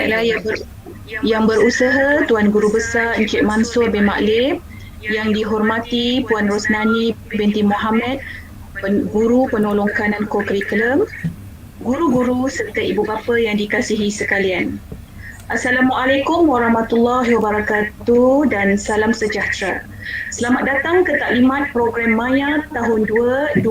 Saya yang berusaha Tuan Guru Besar Encik Mansur bin Maklib, yang dihormati Puan Rosnani binti Muhammad, Guru Penolong Kanan Co-Curriculum, guru-guru serta ibu bapa yang dikasihi sekalian. Assalamualaikum warahmatullahi wabarakatuh dan salam sejahtera. Selamat datang ke taklimat program Maya tahun 2021.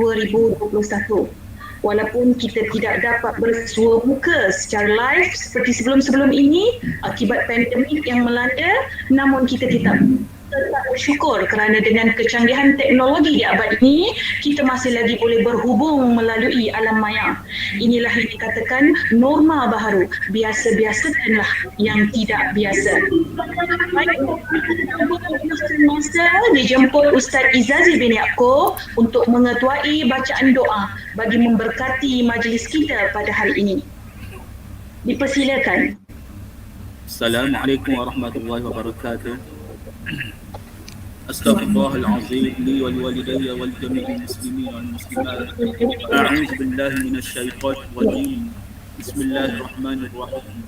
Walaupun kita tidak dapat bersua muka secara live seperti sebelum-sebelum ini akibat pandemik yang melanda, namun kita tetap bersyukur kerana dengan kecanggihan teknologi di abad ini, kita masih lagi boleh berhubung melalui alam maya. Inilah yang dikatakan norma baharu, biasa-biasakanlah yang tidak biasa. Baik, masa dijemput Ustaz Izazi bin Yaakob untuk mengetuai bacaan doa bagi memberkati majlis kita pada hari ini. Dipersilakan. Assalamualaikum warahmatullahi wabarakatuh. Astaghfirullahalazim li wa liwalidayya wal jami'il muslimin wal muslimat. A'udzu billahi minasyaitonir rajim. Bismillahirrahmanirrahim.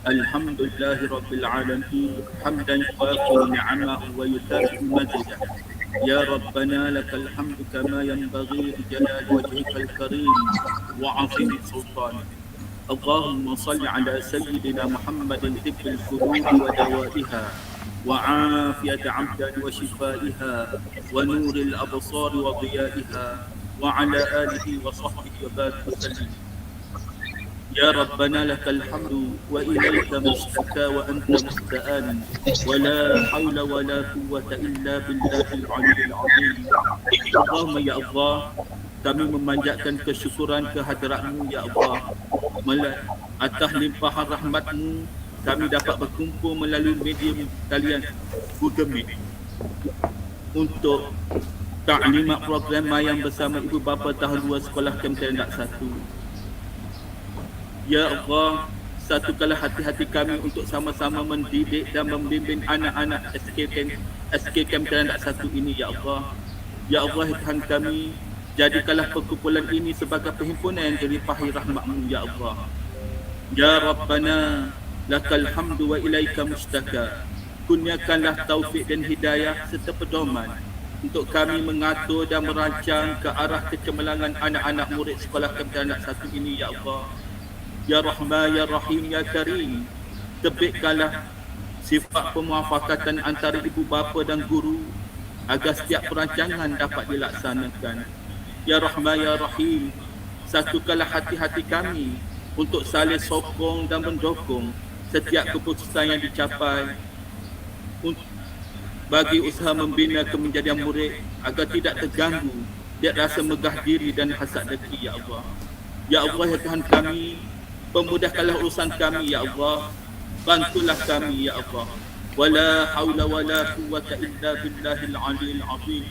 Alhamdulillahi rabbil alamin. Hamdan yuwafiqu ni'amahu wa yukafi'u mazidah. Ya Rabbana lakal hamdu kama yanbaghi li jalali wajhikal karim wa 'azimi sultanik. Allahumma salli ala sayyidina Muhammadin tibbil qulubi wa dawaiha وعافية عبدا وشفائها ونور الأبصار وضيائها وعلى آله وصحبه وبارك وسلم. يا ربنا لك الحمد وإليك مشتكى وأنت مستآن ولا حول ولا قوة إلا بالله العلي العظيم. اللهم يا الله, kami memanjatkan kesyukuran kehadratmu ya Allah. Atas limpahan rahmatmu kami dapat berkumpul melalui medium talian Google Meet untuk taklimat program Mayang bersama Ibu Bapa tahun 2 Sekolah Kementerian Dak 1. Ya Allah, satukanlah hati-hati kami untuk sama-sama mendidik dan membimbing anak-anak SK Kementerian Dak 1 ini ya Allah. Ya Allah, Tuhan kami, jadikanlah perkumpulan ini sebagai perhimpunan yang dilimpahi rahmat-Mu ya Allah. Ya Rabbana lakal hamdu wa ilaika mustaka. Kurniakanlah taufik dan hidayah serta pedoman untuk kami mengatur dan merancang ke arah kecemerlangan anak-anak murid sekolah Kementerian Dak 1 ini ya Allah. Ya Rahman, Ya Rahim, Ya Karim, terbitkanlah sifat pemuafakatan antara ibu bapa dan guru agar setiap perancangan dapat dilaksanakan. Ya Rahman, Ya Rahim, satukanlah hati-hati kami untuk saling sokong dan mendukung setiap keputusan yang dicapai bagi usaha membina kemenjadian murid agar tidak terganggu dia rasa megah diri dan hasad dengki ya Allah. Ya Allah, ya Tuhan kami, pemudahkanlah urusan kami ya Allah. Bantulah kami ya Allah. Wala haula wala quwwata illa billahil aliyil azim.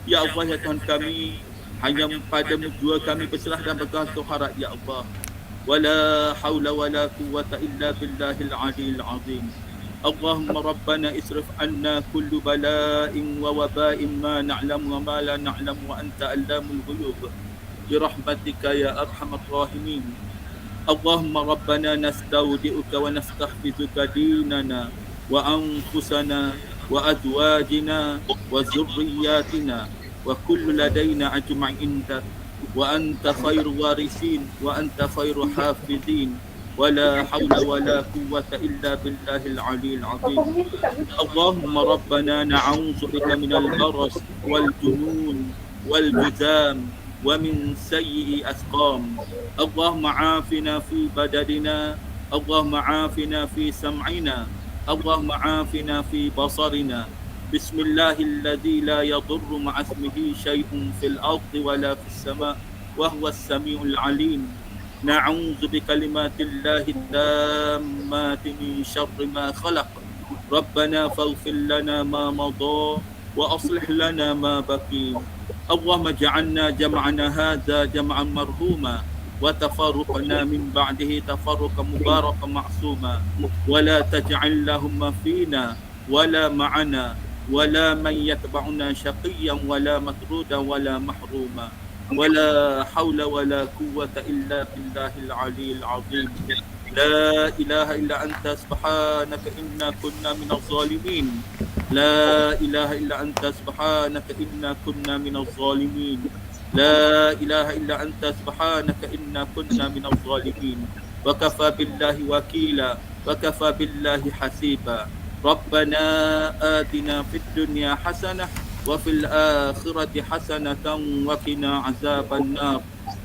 Ya Allah, ya Tuhan kami, hanya padamu jua kami berserah dan bergantung harap ya Allah. ولا حول ولا قوة إلا بالله العلي العظيم. اللهم ربنا اصرف عنا كل بلاء ووباء ما نعلم وما لا نعلم وأنت علام الغيوب برحمتك يا أرحم الراحمين. اللهم ربنا نستودعك ونستحفظك ديننا وأنفسنا وأزواجنا وذرياتنا وكل لدينا أجمعين وأنت خير وارثين وأنت خير حافظين ولا حول ولا قوة إلا بالله العلي العظيم. اللهم ربنا نعوذ بك من البرص والجنون والجذام ومن سيء أسقام. اللهم عافنا في بدننا، اللهم عافنا في سمعنا، اللهم عافنا في بصرنا. بسم الله الذي لا يضر مع اسمه شيء في الأرض ولا في السماء وهو السميع العليم. نعوذ بكلمات الله التامات من شر ما خلق. ربنا فاغفر لنا ما مضى وأصلح لنا ما بقي. اللهم اجعلنا جمعنا هذا جمعا مرحوما وتفرقنا من بعده تفرقا مباركا معصوما ولا تجعل لهم فينا ولا معنا ولا من يتبعنا شقيا ولا مطرودا ولا محروما ولا حول ولا قوة إلا بالله العلي العظيم. لا إله إلا أنت سبحانك إنا كنا من الظالمين لا إله إلا أنت سبحانك إنا كنا من الظالمين لا إله إلا أنت سبحانك إنا كنا من الظالمين وكفى بالله وكيلا وكفى بالله حسيبا ربنا آتنا في الدنيا حسنة وفي الآخرة حسنة وقنا عذاب النار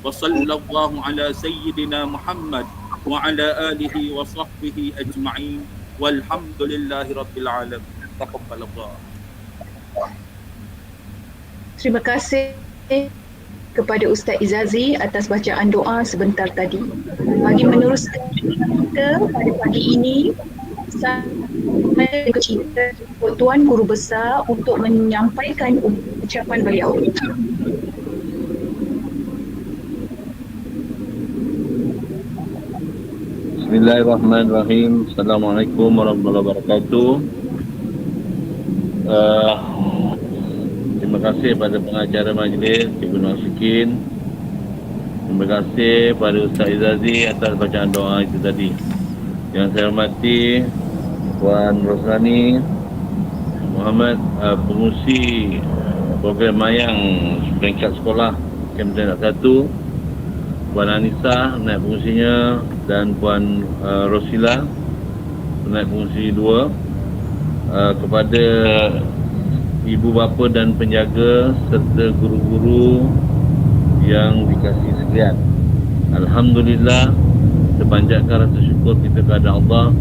وصلى الله على سيدنا محمد وعلى آله وصحبه أجمعين والحمد لله رب العالمين تقبل الله. Terima kasih kepada Ustaz Izazi atas bacaan doa sebentar tadi. Bagi meneruskan kita pada pagi ini, saya bercerita Tuan Guru Besar untuk menyampaikan ucapan beliau. Bismillahirrahmanirrahim. Assalamualaikum warahmatullahi wabarakatuh. Terima kasih pada pengacara majlis Cikgu Nasikin. Terima kasih pada Ustaz Izazi atas bacaan doa itu tadi. Yang saya hormati Puan Rosnani Muhammad, pengurusi program Mayang peringkat sekolah Kementerian 1, Puan Anissa, naib pengurusinya, dan Puan Rosila, naib pengurusi 2, kepada ibu bapa dan penjaga serta guru-guru yang dikasihi sekalian. Alhamdulillah, terpanjatkan rasa syukur kita kepada Allah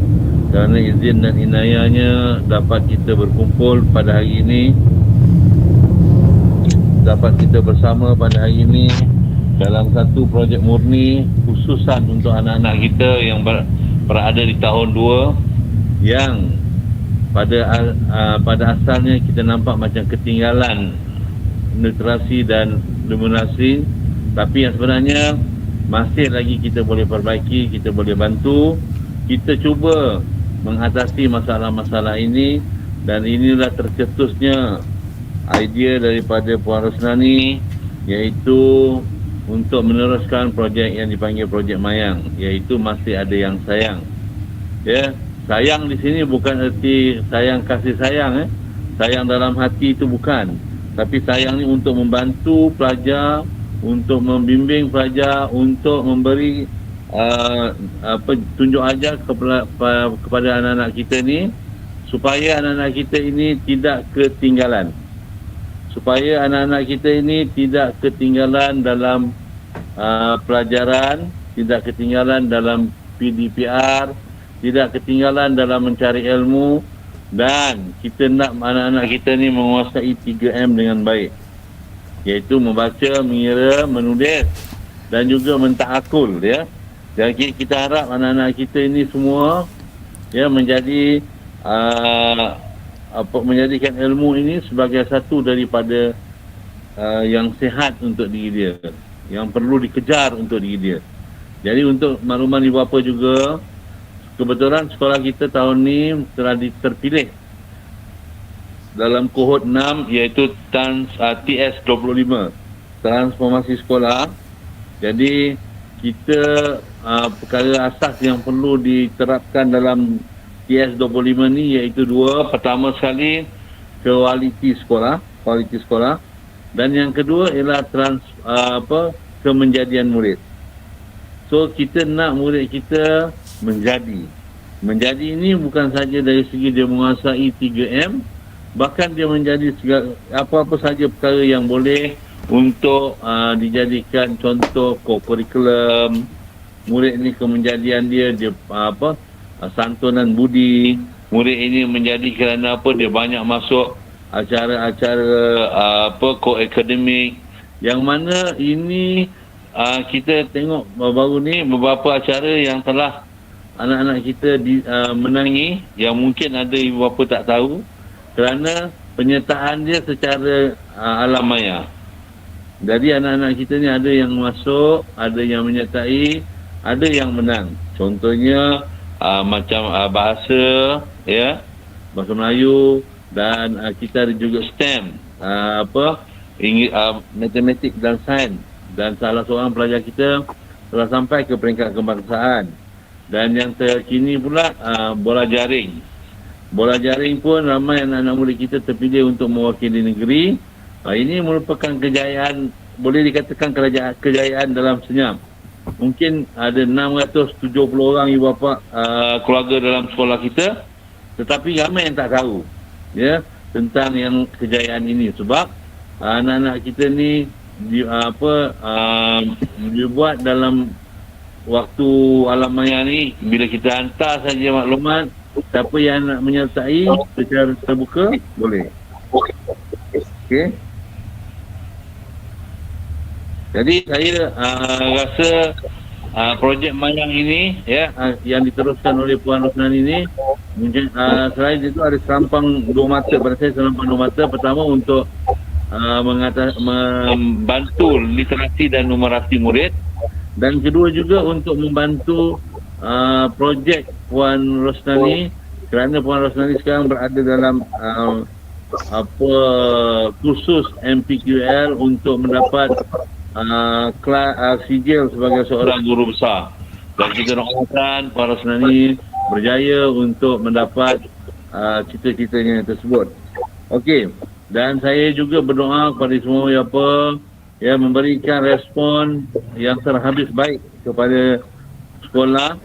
kerana izin dan inayahnya dapat kita berkumpul pada hari ini, dapat kita bersama pada hari ini dalam satu projek murni khususan untuk anak-anak kita yang berada di tahun 2 yang pada asalnya kita nampak macam ketinggalan literasi dan numerasi, tapi yang sebenarnya masih lagi kita boleh perbaiki, kita boleh bantu. Kita cuba mengatasi masalah-masalah ini, dan inilah tercetusnya idea daripada Puan Rosnani, iaitu untuk meneruskan projek yang dipanggil projek Mayang, iaitu Masih Ada Yang Sayang. Ya, sayang di sini bukan erti sayang kasih sayang, sayang dalam hati itu bukan, tapi sayang ni untuk membantu pelajar, untuk membimbing pelajar, untuk memberi tunjuk ajar kepada anak-anak kita ni, supaya anak-anak kita ini tidak ketinggalan, supaya anak-anak kita ini tidak ketinggalan dalam pelajaran, tidak ketinggalan dalam PDPR, tidak ketinggalan dalam mencari ilmu, dan kita nak anak-anak kita ni menguasai 3M dengan baik, iaitu membaca, mengira, menulis dan juga mentaakul, ya. Jadi kita harap anak-anak kita ini semua menjadi menjadikan ilmu ini sebagai satu daripada yang sihat untuk diri dia, yang perlu dikejar untuk diri dia. Jadi untuk makluman ibu bapa juga, kebetulan sekolah kita tahun ni telah terpilih dalam kohort 6, iaitu TS25, transformasi sekolah. Jadi kita perkara asas yang perlu diterapkan dalam TS25 ni iaitu 2. Pertama sekali, kualiti sekolah, dan yang kedua ialah kemenjadian murid. So kita nak murid kita menjadi ini bukan saja dari segi dia menguasai 3M, bahkan dia menjadi apa-apa saja perkara yang boleh untuk dijadikan contoh kurikulum. Murid ini kemenjadian dia santunan budi. Murid ini menjadi kerana dia banyak masuk acara-acara ko-akademik, yang mana ini kita tengok baru ni beberapa acara yang telah anak-anak kita menangi, yang mungkin ada ibu bapa tak tahu kerana penyertaan dia secara alam maya. Jadi anak-anak kita ni ada yang masuk, ada yang menyertai, ada yang menang. Contohnya macam bahasa, bahasa Melayu, dan kita ada juga STEM, matematik dan sains. Dan salah seorang pelajar kita telah sampai ke peringkat kebangsaan. Dan yang terkini pula bola jaring. Bola jaring pun ramai anak-anak murid kita terpilih untuk mewakili negeri. Ini merupakan kejayaan, boleh dikatakan kejayaan dalam senyap. Mungkin ada 670 orang ibu bapa keluarga dalam sekolah kita, tetapi ramai yang tak tahu ya tentang yang kejayaan ini, sebab anak-anak kita ni dibuat dalam waktu alam maya ni. Bila kita hantar saja maklumat, siapa yang nak menyertai secara terbuka boleh. Okey. Jadi saya rasa projek mayang ini ya yang diteruskan oleh Puan Rosnani ini, mungkin selain itu ada serampang dua mata pada saya. Serampang dua mata pertama untuk membantu literasi dan numerasi murid, dan kedua juga untuk membantu projek Puan Rosnani, kerana Puan Rosnani sekarang berada dalam kursus MPQL untuk mendapat sijil sebagai seorang guru besar. Dan kita doakan Puan Rosnani berjaya untuk mendapat cita-citanya tersebut. Okey, dan saya juga berdoa kepada semua yang memberikan respon yang terhabis baik kepada sekolah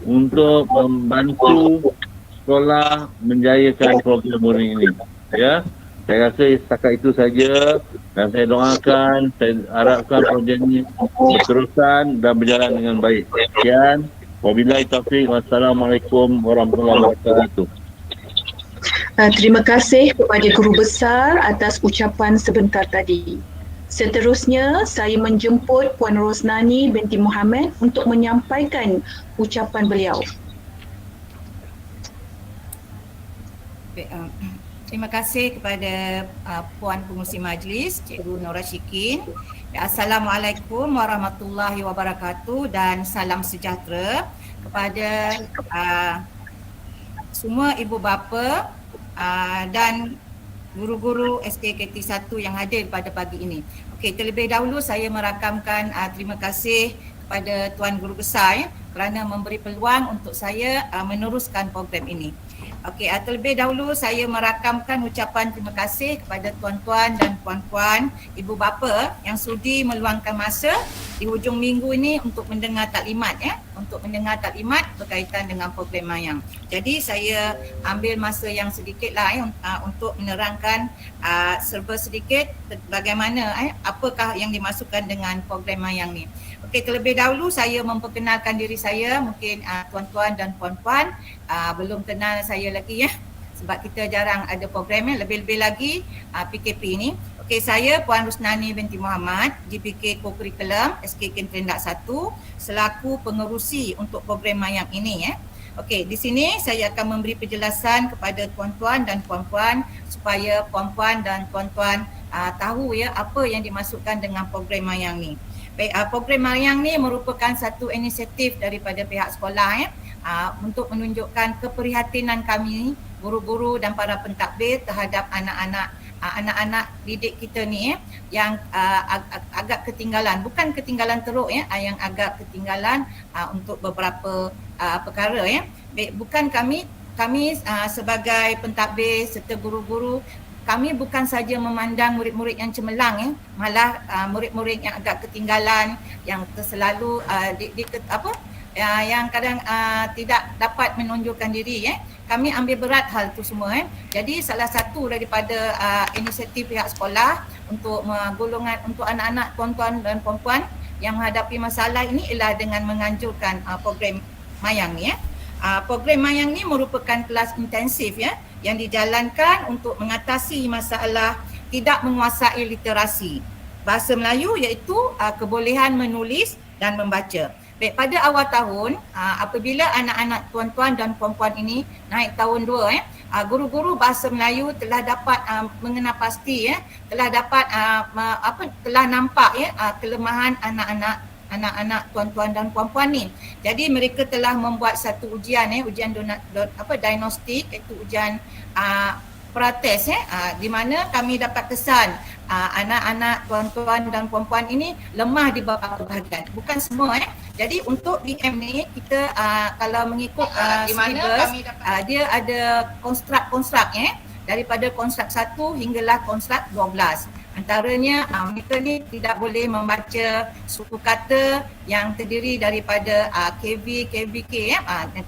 untuk membantu sekolah menjayakan program murid ini. Ya, saya rasa setakat itu saja, dan saya doakan, saya harapkan projek ini berterusan dan berjalan dengan baik. Sekian, wabillahi taufiq, wassalamualaikum warahmatullahi wabarakatuh. Terima kasih kepada Guru Besar atas ucapan sebentar tadi. Seterusnya, saya menjemput Puan Rosnani binti Muhammad untuk menyampaikan ucapan beliau. Terima kasih kepada Puan Pengerusi Majlis, Cikgu Nora Syikin. Assalamualaikum warahmatullahi wabarakatuh dan salam sejahtera kepada semua ibu bapa dan guru-guru SKKT 1 yang hadir pada pagi ini. Okey, terlebih dahulu saya merakamkan terima kasih kepada Tuan Guru Besar kerana memberi peluang untuk saya meneruskan program ini. Okey, terlebih dahulu saya merakamkan ucapan terima kasih kepada tuan-tuan dan puan-puan, ibu bapa yang sudi meluangkan masa di hujung minggu ini untuk mendengar taklimat berkaitan dengan program mayang. Jadi saya ambil masa yang sedikitlah untuk menerangkan serba sedikit bagaimana apakah yang dimasukkan dengan program mayang ni. Okey, terlebih dahulu saya memperkenalkan diri saya. Mungkin tuan-tuan dan puan-puan belum kenal saya lagi sebab kita jarang ada program lebih-lebih lagi PKP ni. Okey, saya Puan Rosnani binti Muhammad, GPK Co-Curriculum SKK Trendak 1 selaku pengerusi untuk program mayang ini Okey, di sini saya akan memberi penjelasan kepada tuan-tuan dan puan-puan supaya puan-puan dan tuan-tuan tahu apa yang dimasukkan dengan program mayang ni. Baik, program mayang ni merupakan satu inisiatif daripada pihak sekolah untuk menunjukkan keprihatinan kami guru-guru dan para pentadbir terhadap anak-anak didik kita ni yang agak ketinggalan, bukan ketinggalan teruk yang agak ketinggalan untuk beberapa perkara Baik, bukan kami sebagai pentadbir serta guru-guru, kami bukan saja memandang murid-murid yang cemerlang malah murid-murid yang agak ketinggalan, yang selalu yang kadang tidak dapat menunjukkan diri kami ambil berat hal itu semua Jadi salah satu daripada inisiatif pihak sekolah untuk golongan untuk anak-anak tuan-tuan dan puan-puan yang menghadapi masalah ini ialah dengan menganjurkan program mayang ni Program mayang ni merupakan kelas intensif yang dijalankan untuk mengatasi masalah tidak menguasai literasi bahasa Melayu, iaitu kebolehan menulis dan membaca. Baik, pada awal tahun apabila anak-anak tuan-tuan dan puan-puan ini naik tahun 2 guru-guru bahasa Melayu telah dapat mengenal pasti telah dapat telah nampak kelemahan anak-anak tuan-tuan dan puan-puan ni. Jadi mereka telah membuat satu ujian ujian diagnostik, iaitu ujian prates di mana kami dapat kesan anak-anak tuan-tuan dan puan-puan ini lemah di beberapa bahagian. Bukan semua Jadi untuk BM ni kita kalau mengikut di mana syllabus, kami dapat dia ada konstruk daripada konstruk 1 hinggalah konstruk 12. Antaranya mereka ni tidak boleh membaca suku kata yang terdiri daripada KV, KVK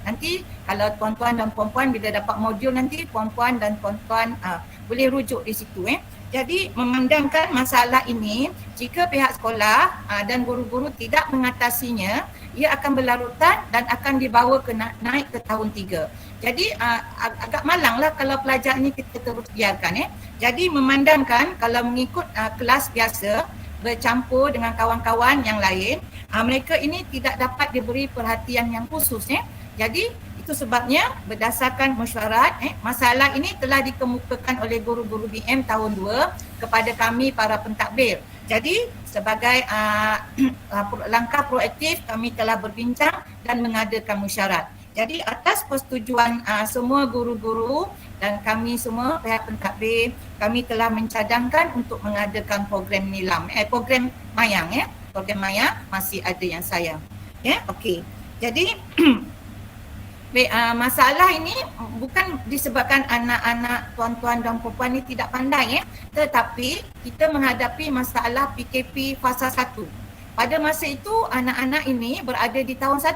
nanti kalau tuan-tuan dan puan-puan bila dapat modul nanti puan-puan dan tuan-tuan boleh rujuk di situ Jadi memandangkan masalah ini, jika pihak sekolah dan guru-guru tidak mengatasinya, ia akan berlarutan dan akan dibawa ke naik ke tahun 3. Jadi agak malanglah kalau pelajar ini kita terus biarkan Jadi memandangkan kalau mengikut kelas biasa bercampur dengan kawan-kawan yang lain, mereka ini tidak dapat diberi perhatian yang khusus Jadi itu sebabnya berdasarkan mesyuarat masalah ini telah dikemukakan oleh guru-guru BM tahun 2 kepada kami para pentadbir. Jadi sebagai langkah proaktif kami telah berbincang dan mengadakan mesyuarat. Jadi atas persetujuan semua guru-guru dan kami semua pihak pentadbir, kami telah mencadangkan untuk mengadakan program nilam program mayang program mayang masih ada yang sayang. Okey. Jadi masalah ini bukan disebabkan anak-anak tuan-tuan dan puan-puan ni tidak pandai tetapi kita menghadapi masalah PKP fasa 1. Pada masa itu anak-anak ini berada di tahun 1.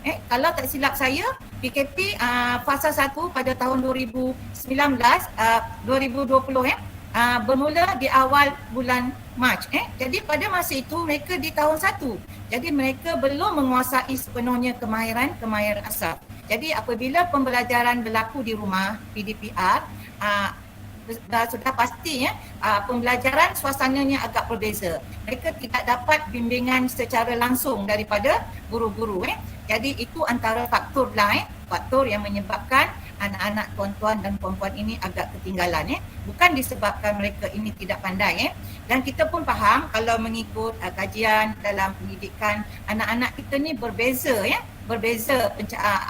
Kalau tak silap saya PKP fasa 1 pada tahun 2019 2020 bermula di awal bulan Mac. Jadi pada masa itu mereka di tahun 1. Jadi mereka belum menguasai sepenuhnya kemahiran asas. Jadi apabila pembelajaran berlaku di rumah PDPR sudah pasti pembelajaran suasananya agak berbeza. Mereka tidak dapat bimbingan secara langsung daripada guru-guru. Jadi itu antara faktor lain, faktor yang menyebabkan anak-anak tuan-tuan dan puan-puan ini agak ketinggalan bukan disebabkan mereka ini tidak pandai dan kita pun faham kalau mengikut kajian dalam pendidikan anak-anak kita ni berbeza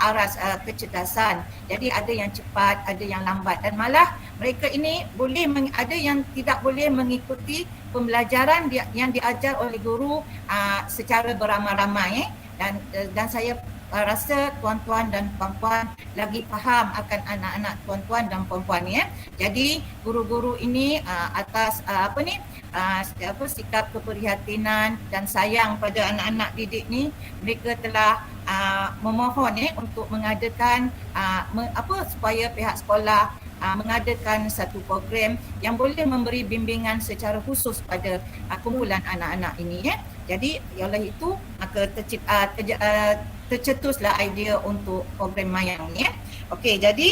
aras kecerdasan. Jadi ada yang cepat, ada yang lambat dan malah mereka ini boleh ada yang tidak boleh mengikuti pembelajaran yang diajar oleh guru secara beramai-ramai dan saya rasa tuan-tuan dan puan-puan lagi faham akan anak-anak tuan-tuan dan puan-puan Jadi guru-guru ini atas sikap keprihatinan dan sayang pada anak-anak didik ni, mereka telah memohon untuk mengadakan supaya pihak sekolah mengadakan satu program yang boleh memberi bimbingan secara khusus pada kumpulan anak-anak ini Jadi oleh itu maka tercetuslah idea untuk program mayang ni Okey, jadi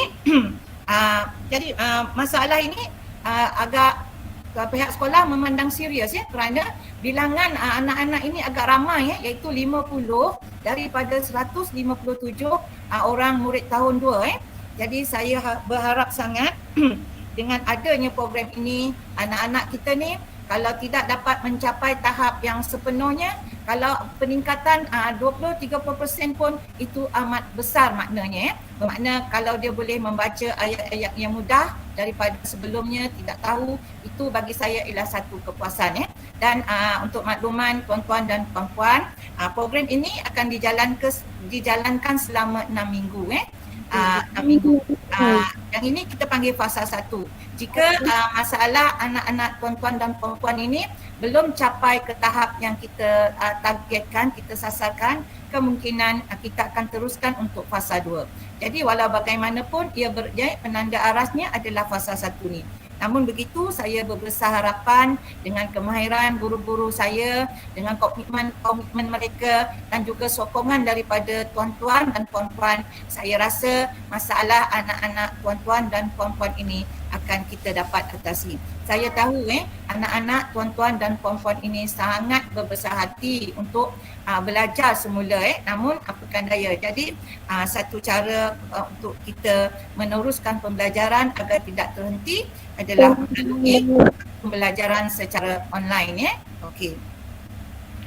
masalah ini agak pihak sekolah memandang serius kerana bilangan anak-anak ini agak ramai iaitu 50 daripada 157 orang murid tahun 2 Jadi saya berharap sangat dengan adanya program ini anak-anak kita ni kalau tidak dapat mencapai tahap yang sepenuhnya, kalau peningkatan 20-30% pun itu amat besar maknanya Bermakna kalau dia boleh membaca ayat-ayat yang mudah daripada sebelumnya tidak tahu, itu bagi saya ialah satu kepuasan Dan untuk makluman tuan-tuan dan puan-puan, program ini akan dijalankan selama 6 minggu 6 minggu. Yang ini kita panggil fasa 1. Jika masalah anak-anak tuan-tuan dan puan-puan ini belum capai ke tahap yang kita targetkan, kita sasarkan, kemungkinan kita akan teruskan untuk fasa 2. Jadi walau bagaimanapun penanda arasnya adalah fasa 1 ni. Namun begitu, saya berbesar harapan dengan kemahiran guru-guru saya, dengan komitmen mereka dan juga sokongan daripada tuan-tuan dan puan-puan, saya rasa masalah anak-anak tuan-tuan dan puan-puan ini akan kita dapat atasi. Saya tahu anak-anak tuan-tuan dan puan-puan ini sangat berbesar hati untuk belajar semula namun apakan daya. Jadi satu cara untuk kita meneruskan pembelajaran agar tidak terhenti adalah melalui pembelajaran secara online Okey.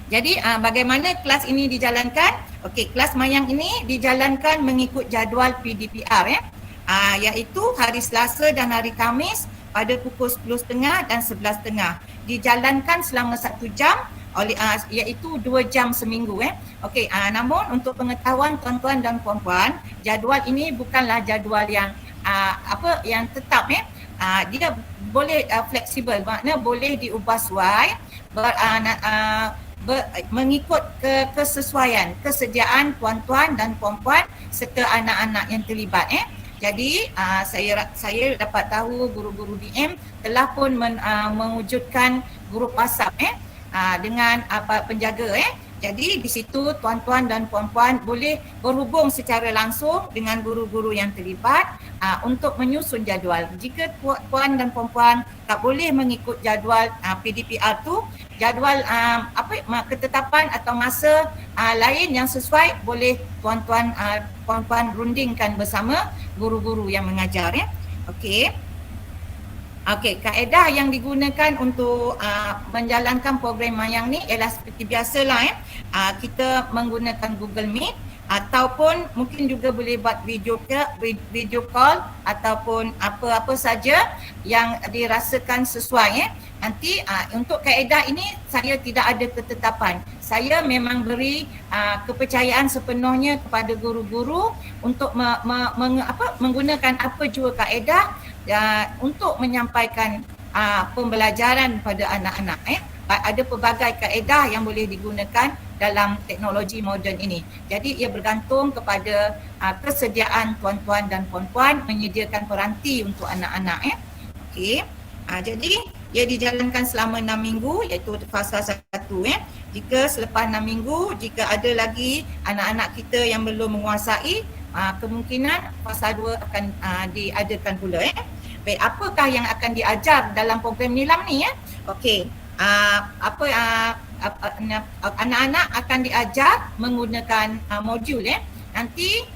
Jadi bagaimana kelas ini dijalankan? Okey, kelas mayang ini dijalankan mengikut jadual PDPR iaitu hari Selasa dan hari Khamis pada pukul 10.30 dan 11.30. Dijalankan selama 1 jam iaitu 2 jam seminggu Okey, namun untuk pengetahuan tuan-tuan dan puan-puan, jadual ini bukanlah jadual yang yang tetap dia boleh fleksibel, maknanya boleh diubah suai mengikut kesesuaian kesediaan tuan-tuan dan puan-puan serta anak-anak yang terlibat Jadi saya dapat tahu guru-guru DM telah pun mewujudkan grup WhatsApp dengan penjaga Jadi di situ tuan-tuan dan puan-puan boleh berhubung secara langsung dengan guru-guru yang terlibat untuk menyusun jadual. Jika puan dan puan-puan tak boleh mengikut jadual PDPR tu, jadual ketetapan atau masa lain yang sesuai boleh tuan-tuan puan-puan rundingkan bersama guru-guru yang mengajar Okey, kaedah yang digunakan untuk menjalankan program mayang ni ialah seperti biasalah kita menggunakan Google Meet ataupun mungkin juga boleh buat video call ataupun apa-apa saja yang dirasakan sesuai Nanti untuk kaedah ini saya tidak ada ketetapan. Saya memang beri kepercayaan sepenuhnya kepada guru-guru untuk menggunakan apa jua kaedah untuk menyampaikan pembelajaran pada anak-anak. Ada pelbagai kaedah yang boleh digunakan dalam teknologi moden ini. Jadi ia bergantung kepada kesediaan tuan-tuan dan puan-puan menyediakan peranti untuk anak-anak. Okey. Jadi ia dijalankan selama 6 minggu iaitu fasa 1. Jika selepas 6 minggu, jika ada lagi anak-anak kita yang belum menguasai, kemungkinan fasa 2 akan diadakan pula. Baik, apakah yang akan diajar dalam program nilam ni Okey. Anak-anak akan diajar menggunakan modul Nanti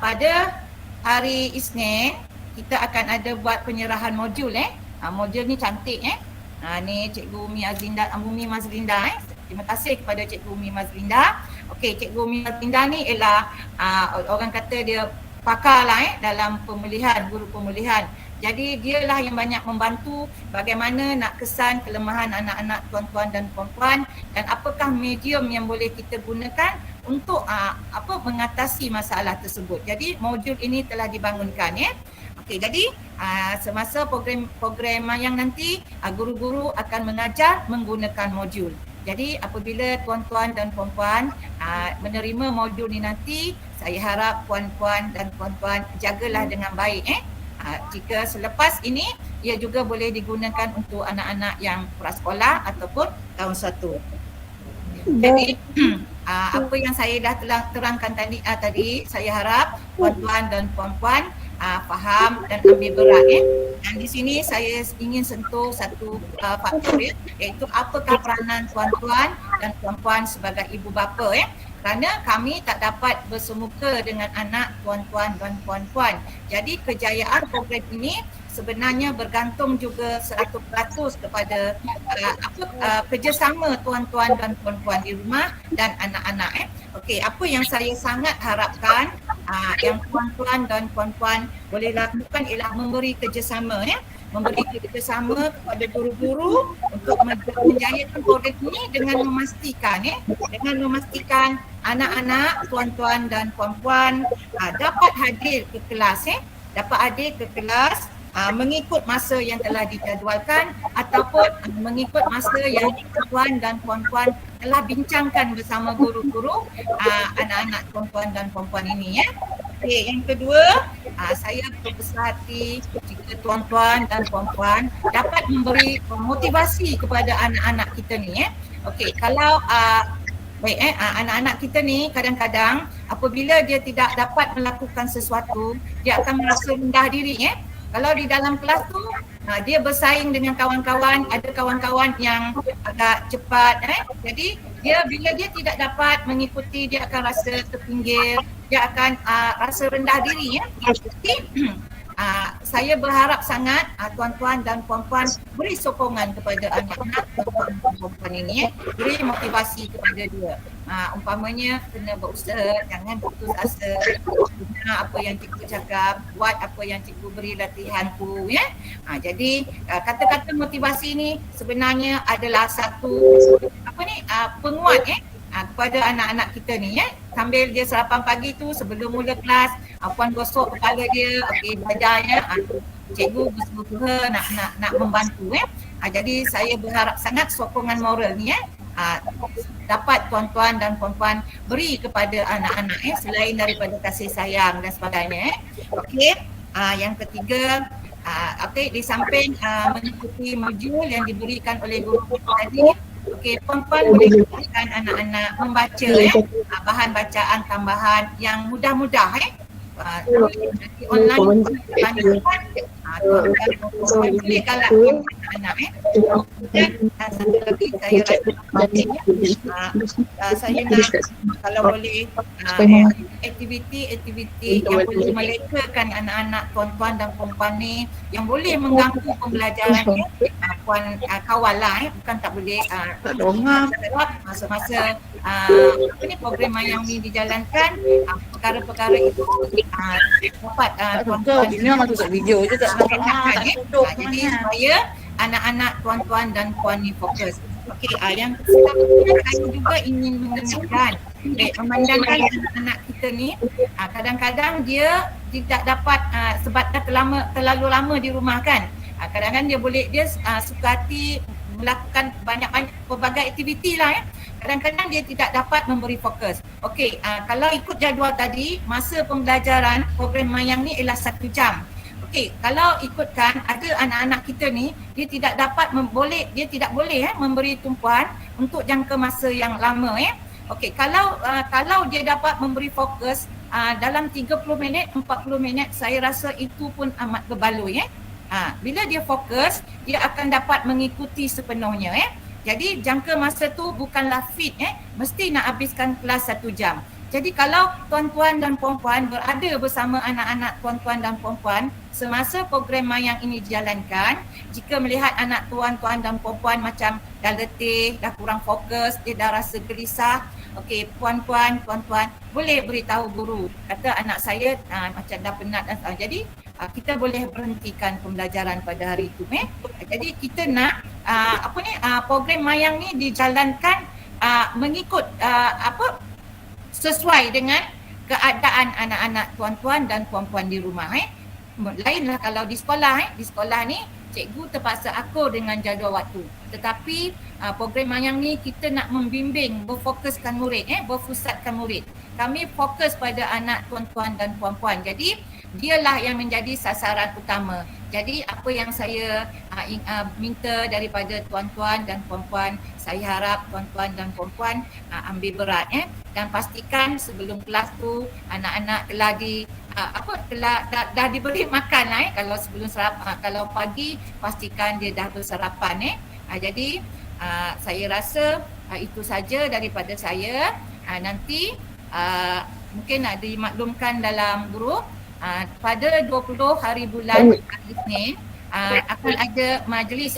pada hari Isnin kita akan ada buat penyerahan modul modul ni cantik ni Cikgu Umi Mazlinda Terima kasih kepada Cikgu Umi Mazlinda. Okey, Cikgu Umi Mazlinda ni ialah orang kata dia pakar lah dalam pemulihan, guru pemulihan. Jadi dialah yang banyak membantu bagaimana nak kesan kelemahan anak-anak tuan-tuan dan puan-puan dan apakah medium yang boleh kita gunakan untuk mengatasi masalah tersebut. Jadi modul ini telah dibangunkan Okey, jadi semasa program mayang nanti guru-guru akan mengajar menggunakan modul. Jadi apabila tuan-tuan dan puan-puan menerima modul ni nanti, saya harap puan-puan dan puan-puan jagalah dengan baik jika selepas ini ia juga boleh digunakan untuk anak-anak yang prasekolah ataupun tahun 1. Jadi apa yang saya dah terangkan tadi saya harap tuan-tuan dan puan-puan faham dan ambil berat Dan di sini saya ingin sentuh satu faktor iaitu apakah peranan tuan-tuan dan puan-puan sebagai ibu bapa kerana kami tak dapat bersemuka dengan anak tuan-tuan dan puan-puan. Jadi kejayaan program ini sebenarnya bergantung juga 100% kepada kerjasama tuan-tuan dan puan-puan di rumah dan anak-anak. Okey, apa yang saya sangat harapkan yang tuan-tuan dan puan-puan boleh lakukan ialah memberi kerjasama memberi kerjasama kepada guru-guru untuk menjayakan program ini dengan memastikan anak-anak tuan-tuan dan puan-puan dapat hadir ke kelas mengikut masa yang telah dijadualkan ataupun mengikut masa yang tuan dan puan-puan telah bincangkan bersama guru-guru anak-anak tuan-tuan dan puan-puan ini Okey, yang kedua, saya berbesar hati jika tuan-tuan dan puan-puan dapat memberi motivasi kepada anak-anak kita ni Okey, kalau anak-anak kita ni kadang-kadang apabila dia tidak dapat melakukan sesuatu, dia akan merasa rendah diri Kalau di dalam kelas tu dia bersaing dengan kawan-kawan, ada kawan-kawan yang agak cepat jadi bila dia tidak dapat mengikuti, dia akan rasa terpinggir, dia akan rasa rendah diri Jadi saya berharap sangat tuan-tuan dan puan-puan beri sokongan kepada anak-anak tuan-tuan dan puan-puan ini beri motivasi kepada dia. Umpamanya kena berusaha, jangan putus asa, guna apa yang cikgu cakap, buat apa yang cikgu beri latihan tu Jadi kata-kata motivasi ni sebenarnya adalah satu penguat kepada anak-anak kita ni sambil dia sarapan pagi tu sebelum mula kelas, puan gosok kepala dia, belajar cikgu berusaha nak membantu jadi saya berharap sangat sokongan moral ni dapat tuan-tuan dan puan-puan beri kepada anak-anak selain daripada kasih sayang dan sebagainya. Yang ketiga, di samping mengikuti modul yang diberikan oleh guru tadi, puan-puan boleh berikan anak-anak membaca bahan bacaan tambahan yang mudah-mudah online boleh galakkan anak satu lagi saya saya nak kalau boleh aktiviti yang boleh melekakan anak-anak tuan-tuan dan puan-puan ni yang boleh mengganggu pembelajaran puan kawal lah bukan tak boleh masa-masa program yang ni dijalankan perkara-perkara itu dapat tuan-tuan ini memang tutup video je tak jadi supaya anak-anak tuan-tuan dan puan ni fokus. Yang seterusnya saya juga ingin mengingatkan memandangkan anak-anak kita ni kadang-kadang dia tidak dapat sebab dah terlalu lama di rumah kan. Kadang-kadang dia suka hati melakukan banyak-banyak pelbagai aktiviti lah kadang-kadang dia tidak dapat memberi fokus. Kalau ikut jadual tadi, masa pembelajaran program Mayang ni ialah 1 jam. Kalau ikutkan ada anak-anak kita ni dia tidak dapat dia tidak boleh memberi tumpuan untuk jangka masa yang lama kalau dia dapat memberi fokus dalam 30 minit, 40 minit saya rasa itu pun amat berbaloi bila dia fokus dia akan dapat mengikuti sepenuhnya Jadi jangka masa tu bukanlah fit mesti nak habiskan kelas 1 jam. Jadi kalau tuan-tuan dan puan-puan berada bersama anak-anak tuan-tuan dan puan-puan semasa program Mayang ini dijalankan, jika melihat anak tuan-tuan dan puan-puan macam dah letih, dah kurang fokus, dia dah rasa gelisah, puan-puan, tuan-tuan boleh beritahu guru, kata anak saya macam dah penat dan jadi kita boleh berhentikan pembelajaran pada hari itu. Jadi kita nak program Mayang ni dijalankan mengikut sesuai dengan keadaan anak-anak tuan-tuan dan puan-puan di rumah. Lainlah kalau di sekolah. Di sekolah ni cikgu terpaksa akur dengan jadual waktu. Tetapi program Mayang ni kita nak membimbing, berfokuskan murid, berpusatkan murid. Kami fokus pada anak tuan-tuan dan puan-puan. Jadi dialah yang menjadi sasaran utama. Jadi apa yang saya minta daripada tuan-tuan dan puan-puan, saya harap tuan-tuan dan puan-puan ambil berat dan pastikan sebelum kelas tu anak-anak telah dah diberi makan kalau sebelum sarapan, kalau pagi pastikan dia dah bersarapan jadi saya rasa itu saja daripada saya. Nanti mungkin nak dimaklumkan dalam grup pada 20 hari bulan Isnin akan ada majlis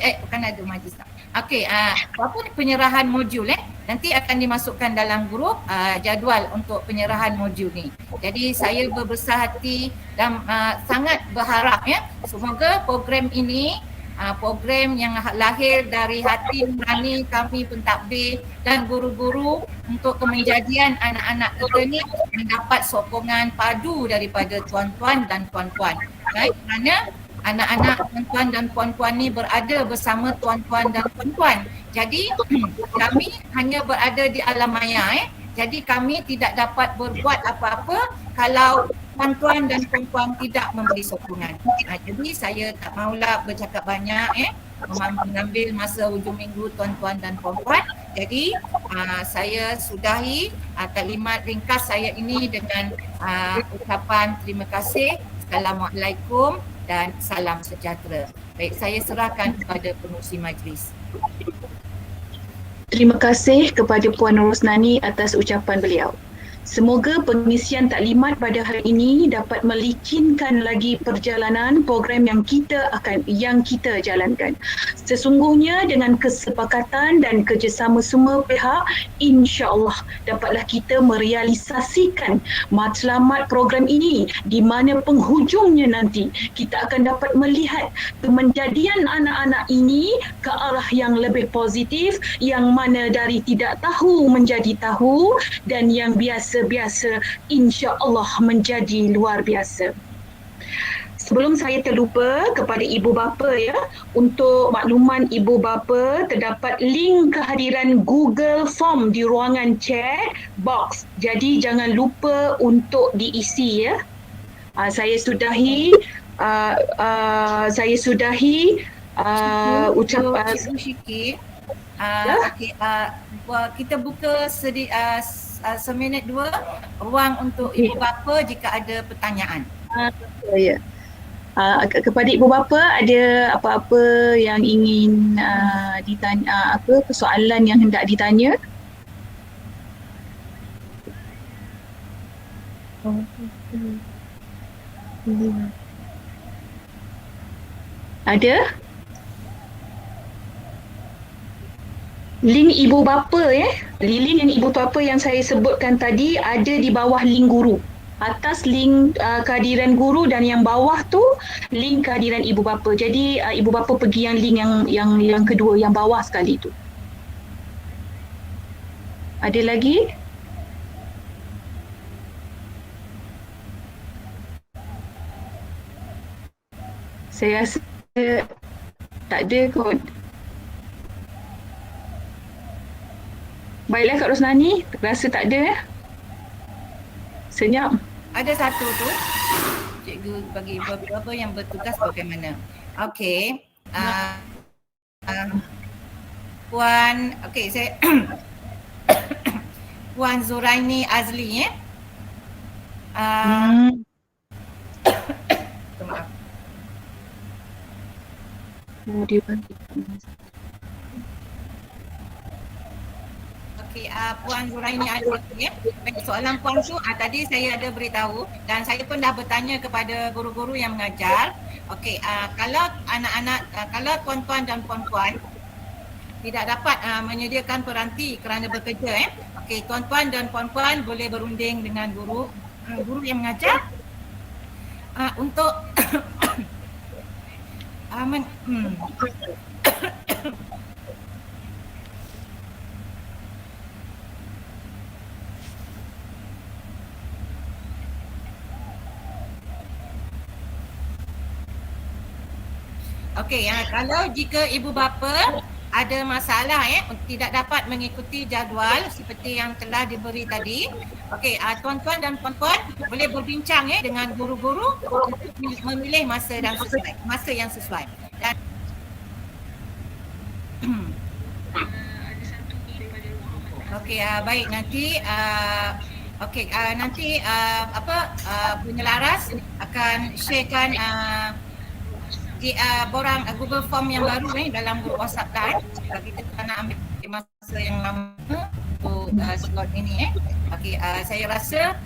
penyerahan modul nanti akan dimasukkan dalam grup jadual untuk penyerahan modul ni. Jadi saya berbesar hati dan sangat berharap semoga program ini program yang lahir dari hati nurani kami pentadbir dan guru-guru untuk kemenjadian anak-anak kita ni mendapat sokongan padu daripada tuan-tuan dan puan-puan. Kerana anak-anak tuan-tuan dan puan-puan ni berada bersama tuan-tuan dan puan-puan. Jadi kami hanya berada di alam maya. Jadi kami tidak dapat berbuat apa-apa kalau tuan-tuan dan puan-puan tidak memberi sokongan. Jadi saya tak maulah bercakap banyak mengambil masa hujung minggu tuan-tuan dan puan-puan. Jadi saya sudahi taklimat ringkas saya ini dengan ucapan terima kasih. Assalamualaikum dan salam sejahtera. Baik, saya serahkan kepada pengurusi majlis. Terima kasih kepada Puan Rosnani atas ucapan beliau. Semoga pengisian taklimat pada hari ini dapat melicinkan lagi perjalanan program yang kita jalankan. Sesungguhnya dengan kesepakatan dan kerjasama semua pihak, insya-Allah dapatlah kita merealisasikan matlamat program ini, di mana penghujungnya nanti kita akan dapat melihat kemenjadian anak-anak ini ke arah yang lebih positif, yang mana dari tidak tahu menjadi tahu, dan yang biasa insya-Allah menjadi luar biasa. Sebelum saya terlupa kepada ibu bapa ya, untuk makluman ibu bapa, terdapat link kehadiran Google Form di ruangan chat box. Jadi jangan lupa untuk diisi ya. Saya sudahi ucapan Cikgu Syiki. Ya? Okey, kita buka seminit dua ruang untuk ibu bapa jika ada pertanyaan. Ya. Kepada ibu bapa, ada apa-apa yang ingin ditanya, persoalan yang hendak ditanya? Ada? Link ibu bapa link yang ibu bapa yang saya sebutkan tadi ada di bawah link guru. Atas link kehadiran guru, dan yang bawah tu link kehadiran ibu bapa. Jadi ibu bapa pergi yang link yang kedua, yang bawah sekali tu. Ada lagi? Saya rasa tak ada kot. Baiklah Kak Rosnani, rasa tak ada. Senyap. Ada satu tu, cikgu bagi beberapa yang bertugas bagaimana. Okey, Puan, saya Puan Zuraini Azli maaf. Okey, Puan Zuraini Azli soalan Puan tu tadi saya ada beritahu dan saya pun dah bertanya kepada guru-guru yang mengajar. Okey, kalau anak-anak, kalau tuan-tuan dan puan-puan tidak dapat menyediakan peranti kerana bekerja, okey, tuan-tuan dan puan-puan boleh berunding dengan guru yang mengajar untuk Okey, kalau jika ibu bapa ada masalah tidak dapat mengikuti jadual seperti yang telah diberi tadi, okey, tuan-tuan dan puan-puan boleh berbincang dengan guru-guru untuk memilih masa yang sesuai. Dan okey, baik, nanti penyelaras akan sharekan di borang Google Form yang baru dalam grup WhatsApp kan. Kita nak ambil masa yang lama untuk slot ini Okey, saya rasa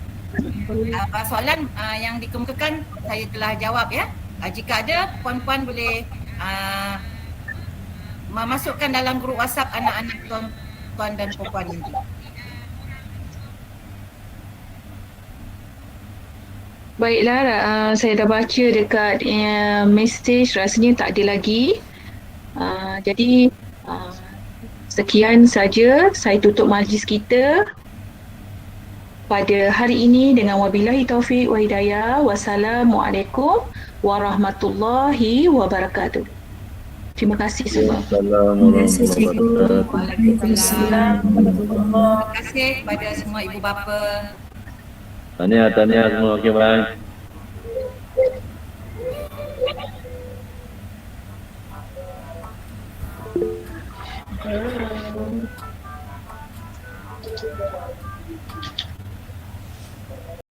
soalan yang dikemukakan saya telah jawab ya. Jika ada, puan-puan boleh memasukkan dalam grup WhatsApp anak-anak tuan dan puan ini. Baiklah, saya dah baca dekat message, rasanya tak ada lagi. Jadi sekian saja, saya tutup majlis kita pada hari ini dengan wabillahi taufiq wa hidayah. Wassalamualaikum warahmatullahi wabarakatuh. Terima kasih semua. Assalamualaikum Waalaikumsalam. Terima kasih kepada semua ibu bapa. Tahniah semua. Okey, bye.